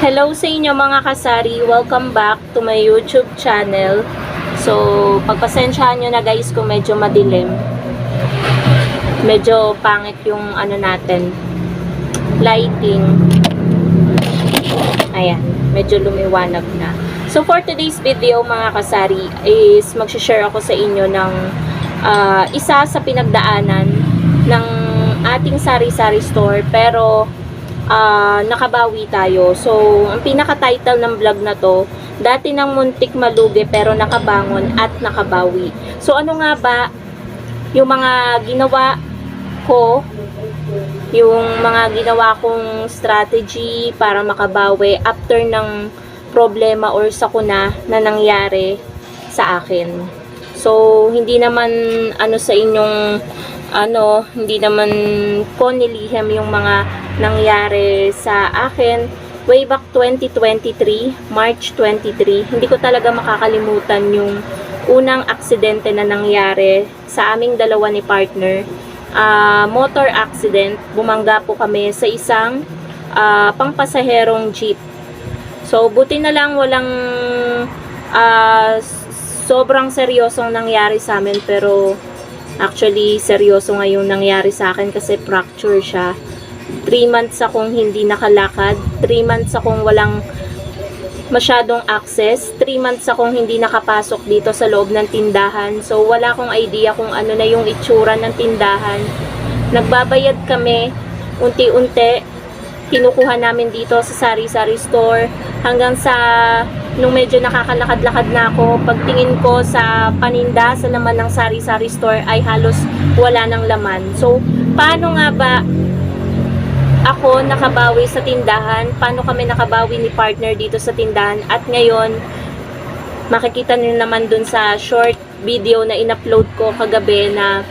Hello sa inyo mga kasari, welcome back to my YouTube channel. So, pagpasensyahan nyo na guys kung medyo madilim. Medyo pangit yung ano natin, lighting. Ayan, medyo lumiwanag na. So, for today's video mga kasari is mag-share ako sa inyo ng isa sa pinagdaanan ng ating sari-sari store, pero nakabawi tayo. So, ang pinaka-title ng vlog na to, dati nang muntik malugi pero nakabangon at nakabawi. So, ano nga ba yung mga ginawa ko, yung mga ginawa kong strategy para makabawi after ng problema or sakuna na nangyari sa akin. So, hindi naman sa inyong hindi naman ko nilihim yung mga nangyari sa akin way back 2023, March 23. Hindi ko talaga makakalimutan yung unang aksidente na nangyari sa aming dalawa ni partner. Motor accident. Bumangga po kami sa isang pangpasaherong jeep. So, buti na lang walang sobrang seryosong nangyari sa amin, pero actually, seryoso nga yung nangyari sa akin kasi fracture siya. 3 months akong hindi nakalakad. 3 months akong walang masyadong access. 3 months akong hindi nakapasok dito sa loob ng tindahan. So, wala akong idea kung ano na yung itsura ng tindahan. Nagbabayad kami unti-unti. Kinukuha namin dito sa sari-sari store hanggang sa nung medyo nakakalakad-lakad na ako, pagtingin ko sa paninda, sa laman ng sari-sari store ay halos wala ng laman. So, paano nga ba ako nakabawi sa tindahan? Paano kami nakabawi ni partner dito sa tindahan? At ngayon, makikita niyo naman dun sa short video na in-upload ko kagabi na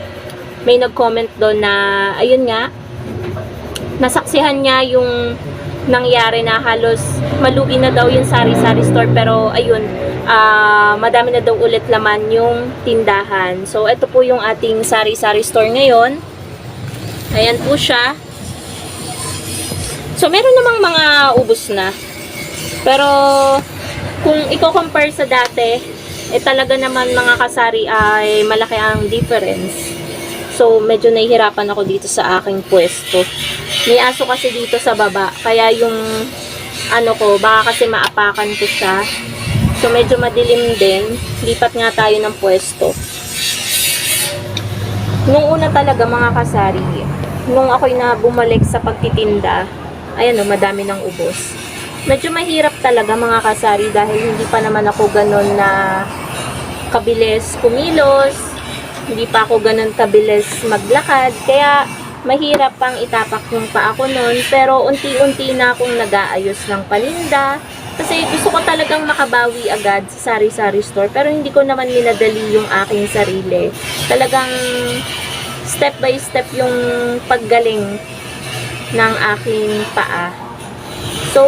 may nag-comment doon na, ayun nga, nasaksihan niya yung nangyari na halos malugi na daw yung sari-sari store, pero ayun, madami na daw ulit laman yung tindahan. So, ito po yung ating sari-sari store ngayon. Ayan po siya. So, meron namang mga ubos na. Pero, kung i-compare sa dati, talaga naman mga kasari ay malaki ang difference. So, medyo nahihirapan ako dito sa aking pwesto. May aso kasi dito sa baba. Kaya yung baka kasi maapakan ko siya. So, medyo madilim din. Lipat nga tayo ng pwesto. Nung una talaga mga kasari, nung ako'y na bumalik sa pagtitinda, ayan madami ng ubos. Medyo mahirap talaga mga kasari dahil hindi pa naman ako ganun na kabilis kumilos. Hindi pa ako ganun kabilis maglakad. Kaya, mahirap pang itapak yung paa ko nun. Pero, unti-unti na akong nag-aayos ng paninda. Kasi, gusto ko talagang makabawi agad sa sari-sari store. Pero, hindi ko naman minadali yung aking sarili. Talagang, step by step yung paggaling ng aking paa. So,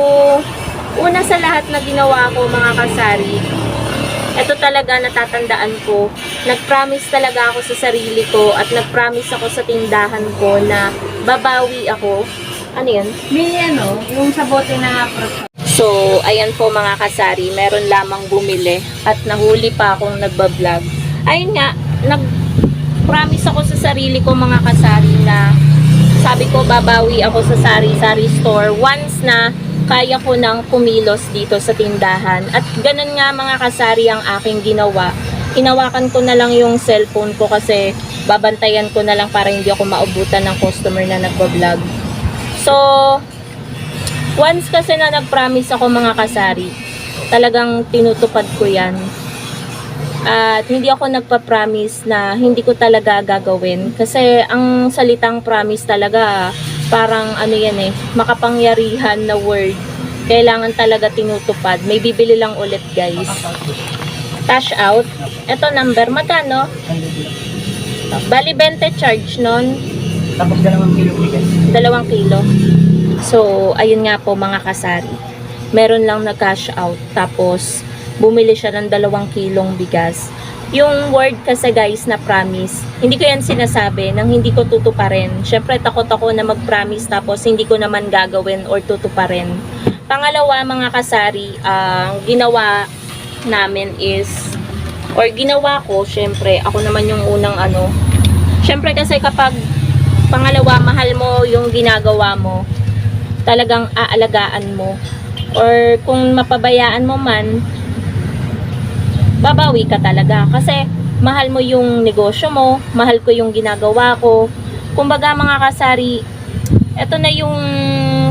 una sa lahat na ginawa ko mga kasari, ito talaga natatandaan ko. Nag-promise talaga ako sa sarili ko at nag-promise ako sa tindahan ko na babawi ako. Ano yan? May yung sa bote na prosyo. So, ayan po mga kasari, meron lamang bumili at nahuli pa akong nagbablog. Ayun nga, nag-promise ako sa sarili ko mga kasari na sabi ko babawi ako sa sari-sari store once na kaya ko nang kumilos dito sa tindahan. At ganun nga mga kasari ang aking ginawa. Inawakan ko na lang yung cellphone ko kasi babantayan ko na lang para hindi ako maubutan ng customer na nagbablog. So, once kasi na nag-promise ako mga kasari, talagang tinutupad ko yan. At hindi ako nagpa-promise na hindi ko talaga gagawin. Kasi ang salitang promise talaga, parang makapangyarihan na word. Kailangan talaga tinutupad. May bibili lang ulit guys. Cash out. Ito number, magkano? Bali 20 charge nun. Tapos 2 kilo bigas. 2 kilo. So, ayun nga po mga kasari. Meron lang na cash out. Tapos, bumili siya ng 2 kilong bigas. Yung word kasi guys na promise, hindi ko yan sinasabi nang hindi ko tutuparin. Syempre takot ako na mag-promise tapos hindi ko naman gagawin or tutuparin. Pangalawa, mga kasari, ang ginawa namin is, or ginawa ko, syempre, ako naman yung unang syempre kasi kapag pangalawa, mahal mo yung ginagawa mo, talagang aalagaan mo. Or kung mapabayaan mo man, babawi ka talaga. Kasi mahal mo yung negosyo mo, mahal ko yung ginagawa ko. Kumbaga mga kasari, eto na yung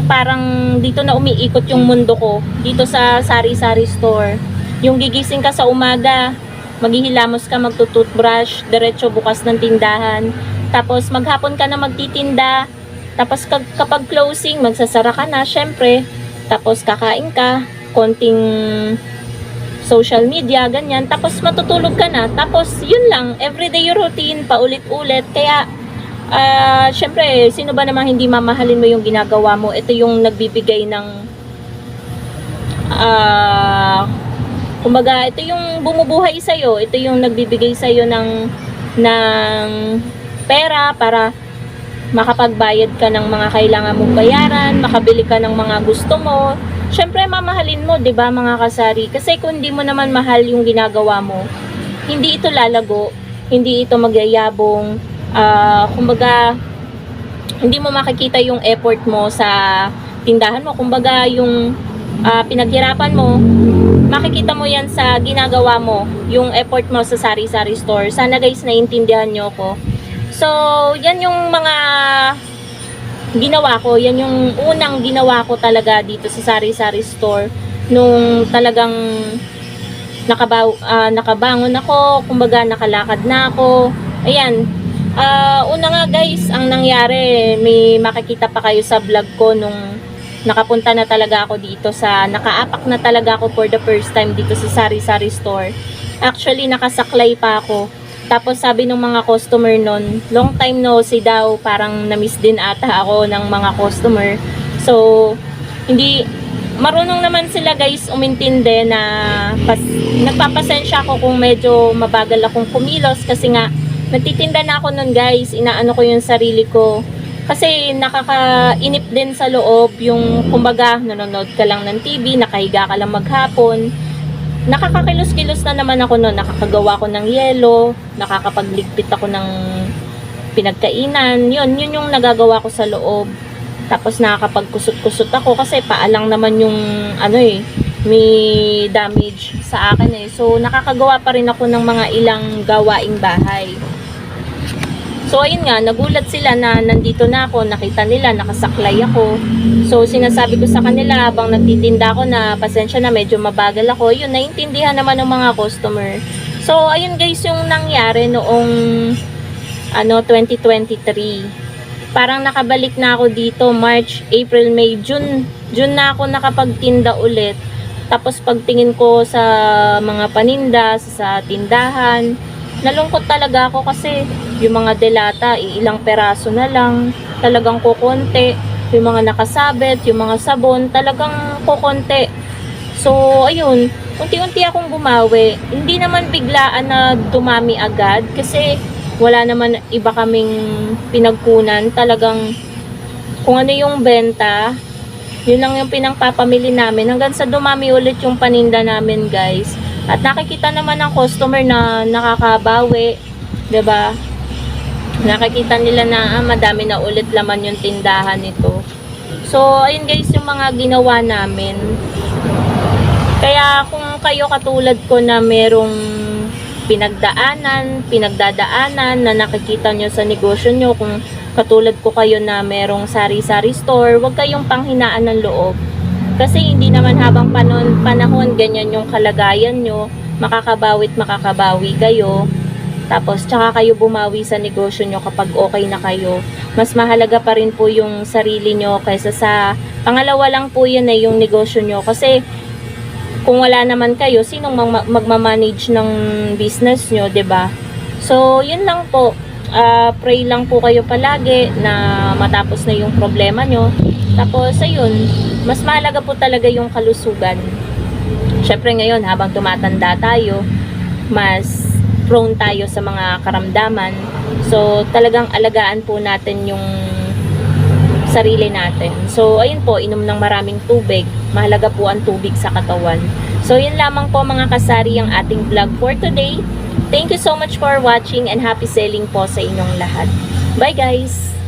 parang dito na umiikot yung mundo ko. Dito sa sari-sari store. Yung gigising ka sa umaga, maghihilamos ka, magtututbrush, diretso bukas ng tindahan. Tapos maghapon ka na magtitinda. Tapos kapag closing, magsasara ka na, syempre. Tapos kakain ka, konting social media, ganyan. Tapos matutulog ka na. Tapos yun lang, everyday routine, paulit-ulit. Kaya, syempre, sino ba namang hindi mamahalin mo yung ginagawa mo? Ito yung nagbibigay ng, kumbaga, ito yung bumubuhay sa'yo. Ito yung nagbibigay sa'yo ng pera para makapagbayad ka ng mga kailangan mong bayaran, makabili ka ng mga gusto mo. Syempre, mamahalin mo, 'di ba, mga kasari? Kasi kung hindi mo naman mahal yung ginagawa mo, hindi ito lalago, hindi ito magyayabong. Kumbaga, hindi mo makikita yung effort mo sa tindahan mo. Kumbaga, yung pinaghirapan mo, makikita mo yan sa ginagawa mo, yung effort mo sa sari-sari store. Sana guys, naiintindihan nyo ko. So, yan yung mga ginawa ko. Yan yung unang ginawa ko talaga dito sa sari-sari store. Nung talagang nakabangon ako, kumbaga nakalakad na ako. Ayan. Una nga guys, ang nangyari, may makikita pa kayo sa vlog ko nung nakapunta na talaga ako dito nakaapak na talaga ako for the first time dito sa sari-sari store. Actually, nakasaklay pa ako. Tapos sabi ng mga customer nun, long time no see daw, parang na-miss din ata ako ng mga customer. So, hindi, marunong naman sila guys umintindi na nagpapasensya ako kung medyo mabagal akong kumilos kasi nga, nagtitinda na ako nun guys, inaano ko yung sarili ko. Kasi nakakainip din sa loob yung kumbaga nanonood ka lang ng TV, nakahiga ka lang maghapon. Nakakakilos-kilos na naman ako noon, nakakagawa ko ng yelo, nakakapagligpit ako ng pinagkainan. Yun yung nagagawa ko sa loob. Tapos nakakapagkusot-kusot ako kasi paalang naman yung may damage sa akin . So nakakagawa pa rin ako ng mga ilang gawaing bahay. So, ayun nga, nagulat sila na nandito na ako, nakita nila, nakasaklay ako. So, sinasabi ko sa kanila habang nagtitinda ako na pasensya na, medyo mabagal ako. Yun, naiintindihan naman ng mga customer. So, ayun guys, yung nangyari noong 2023. Parang nakabalik na ako dito, March, April, May, June. June na ako nakapagtinda ulit. Tapos, pagtingin ko sa mga paninda, sa tindahan, nalungkot talaga ako kasi yung mga delata, ilang peraso na lang, talagang kukonti. Yung mga nakasabit, yung mga sabon, talagang kukonti. So, ayun, unti-unti akong bumawi. Hindi naman biglaan na dumami agad kasi wala naman iba kaming pinagkunan. Talagang kung ano yung benta, yun lang yung pinangpapamili namin hanggang sa dumami ulit yung paninda namin guys. At nakikita naman ng customer na nakakabawi, 'di ba? Nakikita nila na madami na ulit laman yung tindahan nito. So, ayun guys yung mga ginawa namin. Kaya kung kayo katulad ko na merong pinagdadaanan na nakikita nyo sa negosyo nyo, kung katulad ko kayo na merong sari-sari store, huwag kayong panghinaan ng loob. Kasi hindi naman habang panahon ganyan yung kalagayan nyo, makakabawi kayo. Tapos, tsaka kayo bumawi sa negosyo nyo kapag okay na kayo. Mas mahalaga pa rin po yung sarili nyo kaysa sa pangalawa lang po yan yung negosyo nyo. Kasi, kung wala naman kayo, sinong magmamanage ng business nyo, 'di ba? So, yun lang po. Pray lang po kayo palagi na matapos na yung problema nyo. Tapos, ayun, mas mahalaga po talaga yung kalusugan. Syempre ngayon, habang tumatanda tayo, mas prone tayo sa mga karamdaman. So, talagang alagaan po natin yung sarili natin. So, ayun po, inom ng maraming tubig. Mahalaga po ang tubig sa katawan. So, yun lamang po mga kasari ang ating vlog for today. Thank you so much for watching and happy selling po sa inyong lahat. Bye guys!